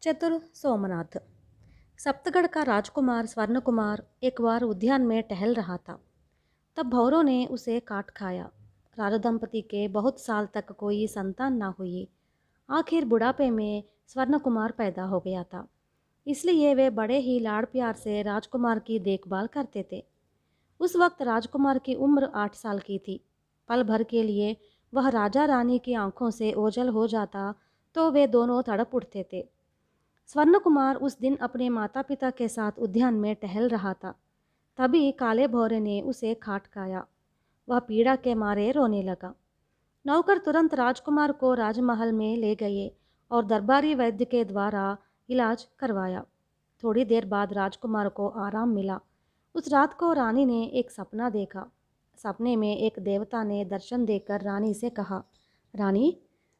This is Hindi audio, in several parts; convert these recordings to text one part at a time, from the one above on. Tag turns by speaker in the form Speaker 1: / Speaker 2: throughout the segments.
Speaker 1: चतुर सोमनाथ। सप्तगढ़ का राजकुमार स्वर्ण कुमार एक बार उद्यान में टहल रहा था। तब भौरों ने उसे काट खाया। राजा दंपति के बहुत साल तक कोई संतान ना हुई। आखिर बुढ़ापे में स्वर्ण कुमार पैदा हो गया था। इसलिए वे बड़े ही लाड़ प्यार से राजकुमार की देखभाल करते थे। उस वक्त राजकुमार की उम्र 8 साल की थी। पल भर के लिए वह राजा रानी की आंखों से ओझल हो जाता तो वे दोनों तड़प उठते थे। स्वर्ण कुमार उस दिन अपने माता पिता के साथ उद्यान में टहल रहा था। तभी काले भौरे ने उसे खाट खाया। वह पीड़ा के मारे रोने लगा। नौकर तुरंत राजकुमार को राजमहल में ले गए और दरबारी वैद्य के द्वारा इलाज करवाया। थोड़ी देर बाद राजकुमार को आराम मिला। उस रात को रानी ने एक सपना देखा। सपने में एक देवता ने दर्शन देकर रानी से कहा, रानी,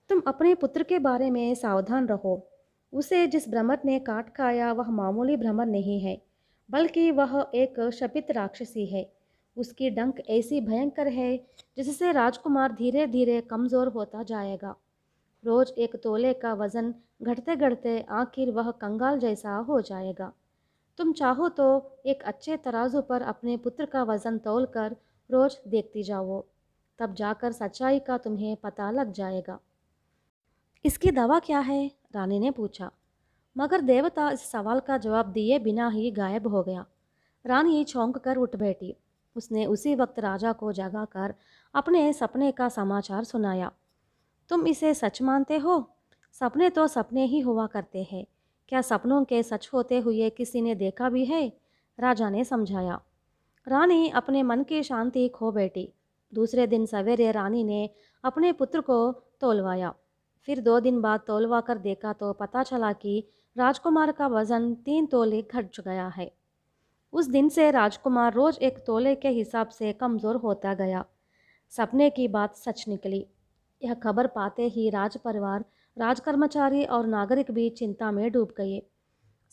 Speaker 1: तुम अपने पुत्र के बारे में सावधान रहो। उसे जिस भ्रमर ने काट खाया वह मामूली भ्रमर नहीं है, बल्कि वह एक शपित राक्षसी है। उसकी डंक ऐसी भयंकर है जिससे राजकुमार धीरे धीरे कमज़ोर होता जाएगा। रोज एक तोले का वजन घटते घटते आखिर वह कंगाल जैसा हो जाएगा। तुम चाहो तो एक अच्छे तराजू पर अपने पुत्र का वजन तौल कर रोज देखती जाओ। तब जाकर सच्चाई का तुम्हें पता लग जाएगा। इसकी दवा क्या है? रानी ने पूछा। मगर देवता इस सवाल का जवाब दिए बिना ही गायब हो गया। रानी चौंक कर उठ बैठी। उसने उसी वक्त राजा को जगाकर अपने सपने का समाचार सुनाया। तुम इसे सच मानते हो? सपने तो सपने ही हुआ करते हैं। क्या सपनों के सच होते हुए किसी ने देखा भी है? राजा ने समझाया। रानी अपने मन की शांति खो बैठी। दूसरे दिन सवेरे रानी ने अपने पुत्र को तोलवाया। फिर 2 दिन बाद तोलवा कर देखा तो पता चला कि राजकुमार का वजन 3 तोले घट गया है। उस दिन से राजकुमार रोज एक तोले के हिसाब से कमज़ोर होता गया। सपने की बात सच निकली। यह खबर पाते ही राजपरिवार, राजकर्मचारी और नागरिक भी चिंता में डूब गए।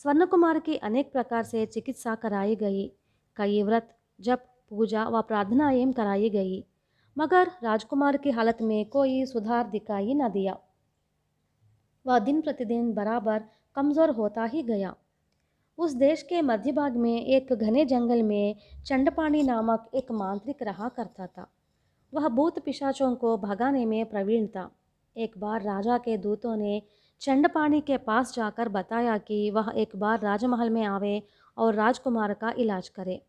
Speaker 1: स्वर्ण कुमार की अनेक प्रकार से चिकित्सा कराई गई। कई व्रत, जप, पूजा व प्रार्थनाएं कराई गई, मगर राजकुमार की हालत में कोई सुधार दिखाई न दिया। वह दिन प्रतिदिन बराबर कमज़ोर होता ही गया। उस देश के मध्य भाग में एक घने जंगल में चंडपाणी नामक एक मांत्रिक रहा करता था। वह भूत पिशाचों को भगाने में प्रवीण था। एक बार राजा के दूतों ने चंडपाणी के पास जाकर बताया कि वह एक बार राजमहल में आवे और राजकुमार का इलाज करे।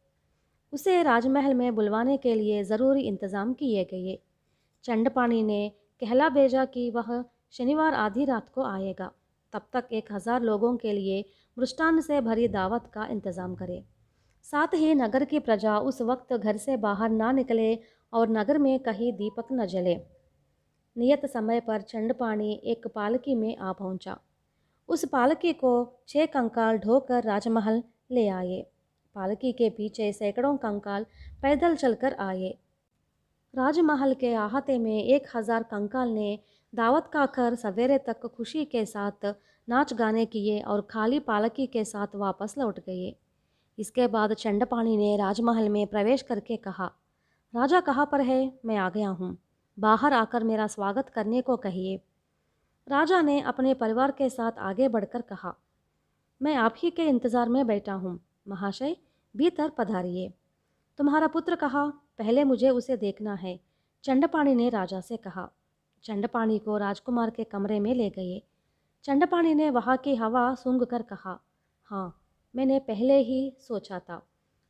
Speaker 1: उसे राजमहल में बुलवाने के लिए ज़रूरी इंतज़ाम किए गए। चंडपाणी ने कहला भेजा कि वह शनिवार आधी रात को आएगा। तब तक 1000 लोगों के लिए मृष्टान्न से भरी दावत का इंतज़ाम करे। साथ ही नगर की प्रजा उस वक्त घर से बाहर ना निकले और नगर में कहीं दीपक न जले। नियत समय पर चंडपाणी एक पालकी में आ पहुंचा। उस पालकी को 6 कंकाल ढोकर राजमहल ले आए। पालकी के पीछे सैकड़ों कंकाल पैदल चलकर आए। राजमहल के अहाते में 1000 कंकाल ने दावत खाकर सवेरे तक खुशी के साथ नाच गाने किए और खाली पालकी के साथ वापस लौट गए। इसके बाद चंडपाणी ने राजमहल में प्रवेश करके कहा, राजा कहाँ पर है? मैं आ गया हूँ। बाहर आकर मेरा स्वागत करने को कहिए। राजा ने अपने परिवार के साथ आगे बढ़कर कहा, मैं आप ही के इंतज़ार में बैठा हूँ। महाशय, भीतर पधारिए। तुम्हारा पुत्र कहाँ? पहले मुझे उसे देखना है, चंडपाणी ने राजा से कहा। चंडपाणी को राजकुमार के कमरे में ले गए। चंडपाणी ने वहाँ की हवा सूंघ कर कहा, हाँ, मैंने पहले ही सोचा था।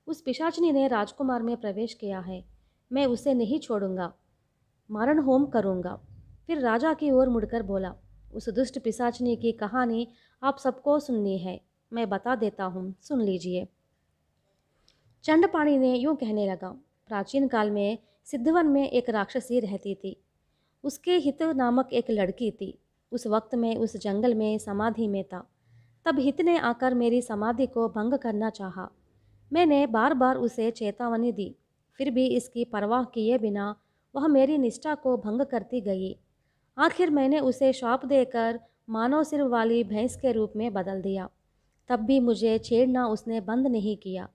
Speaker 1: उस पिशाचनी ने राजकुमार में प्रवेश किया है। मैं उसे नहीं छोड़ूंगा, मारण होम करूंगा। फिर राजा की ओर मुड़कर बोला, उस दुष्ट पिशाचनी की कहानी आप सबको सुननी है। मैं बता देता हूँ, सुन लीजिए। चंडपाणी ने यूं कहने लगा, प्राचीन काल में सिद्धवन में एक राक्षसी रहती थी। उसके हित नामक एक लड़की थी। उस वक्त मैं उस जंगल में समाधि में था। तब हित ने आकर मेरी समाधि को भंग करना चाहा। मैंने बार बार उसे चेतावनी दी, फिर भी इसकी परवाह किए बिना वह मेरी निष्ठा को भंग करती गई। आखिर मैंने उसे श्राप देकर मानव सिर वाली भैंस के रूप में बदल दिया। तब भी मुझे छेड़ना उसने बंद नहीं किया।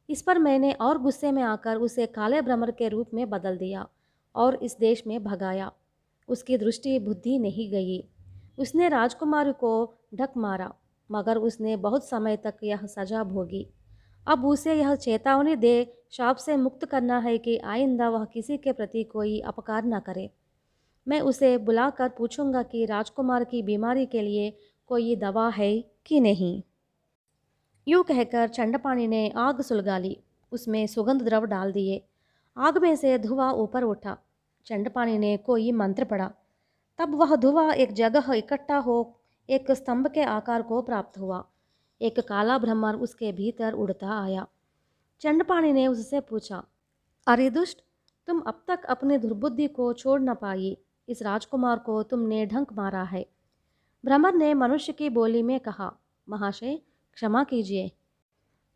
Speaker 1: इस पर मैंने और गुस्से में आकर उसे काले भ्रमर के रूप में बदल दिया और इस देश में भगाया। उसकी दृष्टि बुद्धि नहीं गई। उसने राजकुमारी को ढक मारा। मगर उसने बहुत समय तक यह सजा भोगी। अब उसे यह चेतावनी दे शाप से मुक्त करना है कि आइंदा वह किसी के प्रति कोई अपकार न करे। मैं उसे बुलाकर पूछूंगा कि राजकुमार की बीमारी के लिए कोई दवा है कि नहीं। यूँ कहकर चंडपाणी ने आग सुलगा ली, उसमें सुगंध द्रव डाल दिए। आग में से धुआं ऊपर उठा। चंडपाणी ने कोई मंत्र पढ़ा। तब वह धुआं एक जगह इकट्ठा हो एक स्तंभ के आकार को प्राप्त हुआ। एक काला भ्रमर उसके भीतर उड़ता आया। चंडपाणी ने उससे पूछा, अरे दुष्ट, तुम अब तक अपनी दुर्बुद्धि को छोड़ न पाई। इस राजकुमार को तुमने ढंक मारा है। भ्रमर ने मनुष्य की बोली में कहा, महाशय क्षमा कीजिए,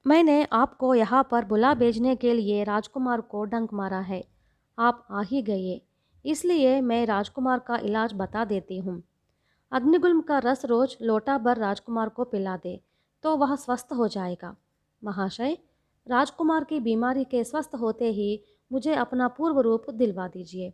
Speaker 1: मैंने आपको यहाँ पर बुला भेजने के लिए राजकुमार को डंक मारा है। आप आ ही गए, इसलिए मैं राजकुमार का इलाज बता देती हूँ। अग्निगुल्म का रस रोज लोटा भर राजकुमार को पिला दे तो वह स्वस्थ हो जाएगा। महाशय, राजकुमार की बीमारी के स्वस्थ होते ही मुझे अपना पूर्व रूप दिलवा दीजिए।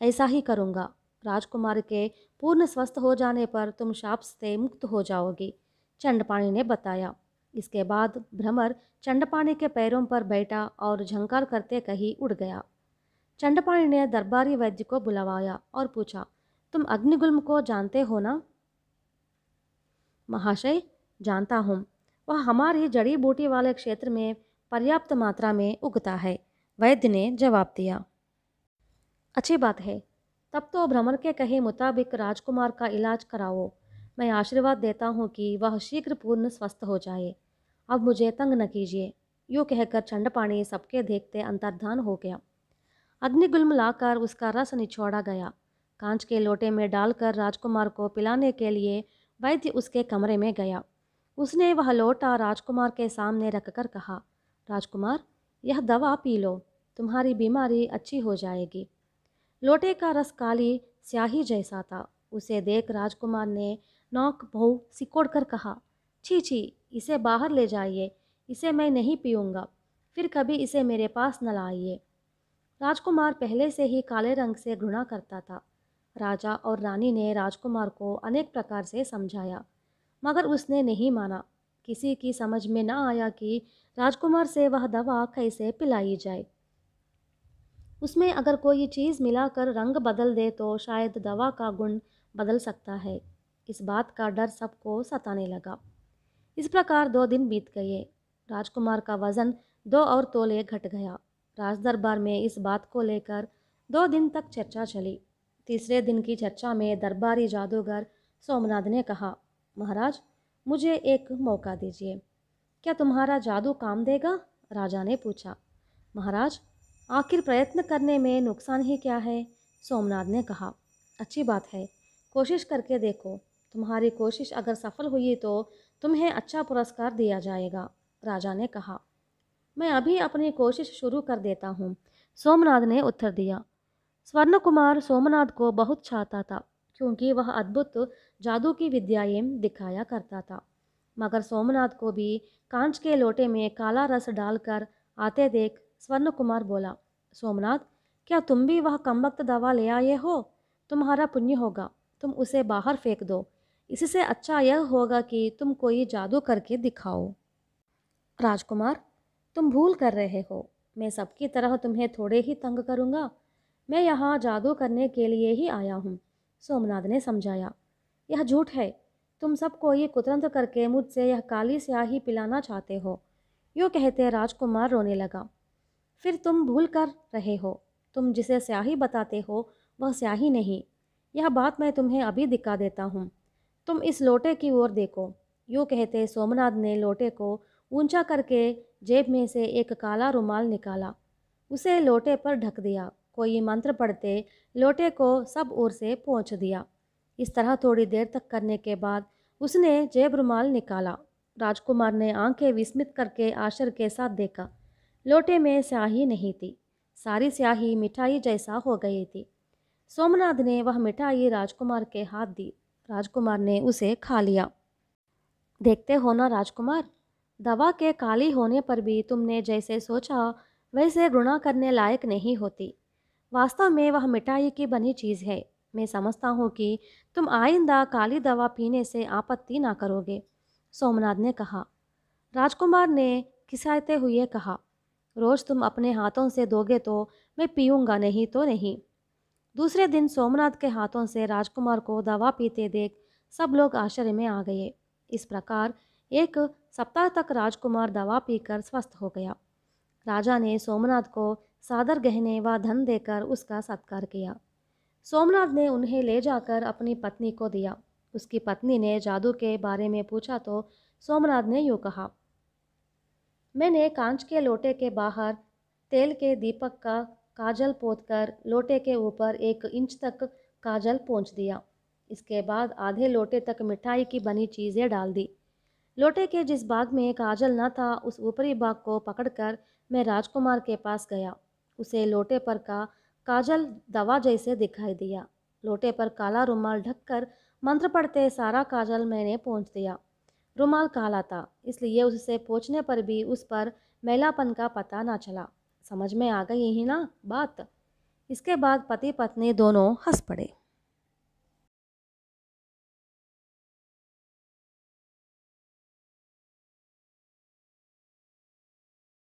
Speaker 1: ऐसा ही करूँगा। राजकुमार के पूर्ण स्वस्थ हो जाने पर तुम शाप से मुक्त हो जाओगी, चंडपाणी ने बताया। इसके बाद भ्रमर चंडपाणी के पैरों पर बैठा और झंकार करते कहीं उड़ गया। चंडपाणी ने दरबारी वैद्य को बुलवाया और पूछा, तुम अग्निगुल्म को जानते हो ना? महाशय, जानता हूँ। वह हमारी जड़ी बूटी वाले क्षेत्र में पर्याप्त मात्रा में उगता है, वैद्य ने जवाब दिया। अच्छी बात है। तब तो भ्रमर के कहे मुताबिक राजकुमार का इलाज कराओ। मैं आशीर्वाद देता हूँ कि वह शीघ्र पूर्ण स्वस्थ हो जाए। अब मुझे तंग न कीजिए। यूँ कहकर चंडपाणी सबके देखते अंतर्धान हो गया। अग्निगुल्म लाकर उसका रस निचोड़ा गया। कांच के लोटे में डालकर राजकुमार को पिलाने के लिए वैद्य उसके कमरे में गया। उसने वह लोटा राजकुमार के सामने रखकर कहा, राजकुमार, यह दवा पी लो, तुम्हारी बीमारी अच्छी हो जाएगी। लोटे का रस काली स्याही जैसा था। उसे देख राजकुमार ने नाक भौं सिकोड़कर कहा, छी छी, इसे बाहर ले जाइए, इसे मैं नहीं पीऊँगा, फिर कभी इसे मेरे पास न लाइए। राजकुमार पहले से ही काले रंग से घृणा करता था। राजा और रानी ने राजकुमार को अनेक प्रकार से समझाया, मगर उसने नहीं माना। किसी की समझ में न आया कि राजकुमार से वह दवा कैसे पिलाई जाए। उसमें अगर कोई चीज़ मिलाकर रंग बदल दे तो शायद दवा का गुण बदल सकता है। इस बात का डर सबको सताने लगा। इस प्रकार 2 दिन बीत गए। राजकुमार का वजन 2 और तोले घट गया। राजदरबार में इस बात को लेकर 2 दिन तक चर्चा चली। तीसरे दिन की चर्चा में दरबारी जादूगर सोमनाथ ने कहा, महाराज, मुझे एक मौका दीजिए। क्या तुम्हारा जादू काम देगा? राजा ने पूछा। महाराज, आखिर प्रयत्न करने में नुकसान ही क्या है? सोमनाथ ने कहा। अच्छी बात है, कोशिश करके देखो। तुम्हारी कोशिश अगर सफल हुई तो तुम्हें अच्छा पुरस्कार दिया जाएगा, राजा ने कहा। मैं अभी अपनी कोशिश शुरू कर देता हूँ, सोमनाथ ने उत्तर दिया। स्वर्ण कुमार सोमनाथ को बहुत चाहता था, क्योंकि वह अद्भुत जादू की विद्याएं दिखाया करता था। मगर सोमनाथ को भी कांच के लोटे में काला रस डालकर आते देख स्वर्ण कुमार बोला, सोमनाथ, क्या तुम भी वह कमबख्त दवा ले आए हो? तुम्हारा पुण्य होगा, तुम उसे बाहर फेंक दो। इससे अच्छा यह होगा कि तुम कोई जादू करके दिखाओ। राजकुमार, तुम भूल कर रहे हो। मैं सबकी तरह तुम्हें थोड़े ही तंग करूँगा। मैं यहाँ जादू करने के लिए ही आया हूँ, सोमनाथ ने समझाया। यह झूठ है। तुम सबको ये कुतंत्र करके मुझसे यह काली स्याही पिलाना चाहते हो। यूँ कहते राजकुमार रोने लगा। फिर तुम भूल कर रहे हो। तुम जिसे स्याही बताते हो वह स्याही नहीं। यह बात मैं तुम्हें अभी दिखा देता हूँ। तुम इस लोटे की ओर देखो। यूँ कहते सोमनाथ ने लोटे को ऊंचा करके जेब में से एक काला रुमाल निकाला। उसे लोटे पर ढक दिया। कोई मंत्र पढ़ते लोटे को सब ओर से पोंछ दिया। इस तरह थोड़ी देर तक करने के बाद उसने जेब रुमाल निकाला। राजकुमार ने आंखें विस्मित करके आश्चर्य के साथ देखा। लोटे में स्याही नहीं थी। सारी स्याही मिठाई जैसा हो गई थी। सोमनाथ ने वह मिठाई राजकुमार के हाथ दी। राजकुमार ने उसे खा लिया। देखते हो ना राजकुमार, दवा के काली होने पर भी तुमने जैसे सोचा वैसे घृणा करने लायक नहीं होती। वास्तव में वह मिठाई की बनी चीज़ है। मैं समझता हूँ कि तुम आइंदा काली दवा पीने से आपत्ति ना करोगे। सोमनाथ ने कहा। राजकुमार ने खिसाते हुए कहा, रोज तुम अपने हाथों से दोगे तो मैं पीऊँगा, नहीं तो नहीं। दूसरे दिन सोमनाथ के हाथों से राजकुमार को दवा पीते देख सब लोग आश्चर्य में आ गए। इस प्रकार 1 सप्ताह तक राजकुमार दवा पीकर स्वस्थ हो गया। राजा ने सोमनाथ को सादर गहने व धन देकर उसका सत्कार किया। सोमनाथ ने उन्हें ले जाकर अपनी पत्नी को दिया। उसकी पत्नी ने जादू के बारे में पूछा तो सोमनाथ ने यूँ कहा, मैंने कांच के लोटे के बाहर तेल के दीपक का काजल पोतकर लोटे के ऊपर 1 इंच तक काजल पोंछ दिया। इसके बाद आधे लोटे तक मिठाई की बनी चीज़ें डाल दी। लोटे के जिस भाग में काजल न था उस ऊपरी भाग को पकड़कर मैं राजकुमार के पास गया। उसे लोटे पर का काजल दवा जैसे दिखाई दिया। लोटे पर काला रुमाल ढककर मंत्र पढ़ते सारा काजल मैंने पोंछ दिया। रुमाल काला था, इसलिए उससे पोंछने पर भी उस पर मैलापन का पता न चला। समझ में आ गई ही ना बात? इसके बाद पति पत्नी दोनों हंस पड़े।